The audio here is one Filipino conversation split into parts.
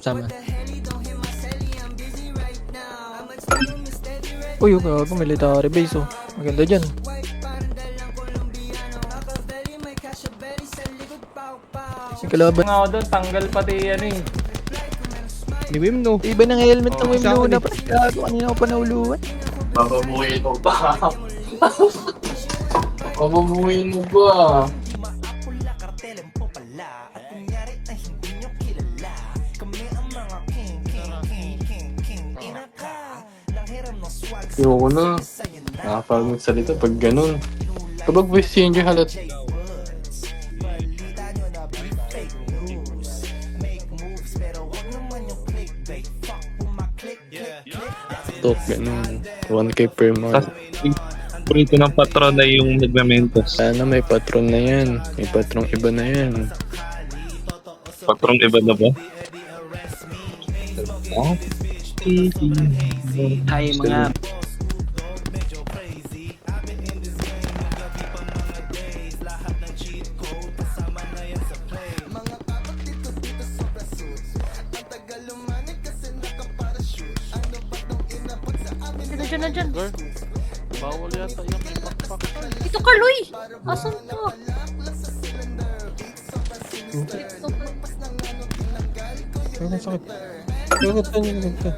Sama. Uy, yung gago, military base oh. Maganda dyan. Yung kalaban. Nga ako doon, tanggal pati yan eh. Ni Wim no. Iba ng helmet ng Wim Luna. Gago, kanina ko pa nauluan. Bababuhin mo ba? Bababuhin mo ba? Ayoko na. Nakapag magsalita pag ganun. Kapag voice changer halat. Talk ganun. 1K per month. Prito ng patron na yung nagmementos. Sana may patron na yan. May patrong iba na yan. Patron iba na ba? Hi mga. Nandiyan. Bawal yata yung may pakpak. Ito, Carloy! Asan to? Ang sakit. Bakit ka niya nagka?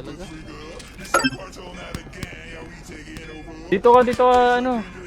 Talaga? Dito ka, ano.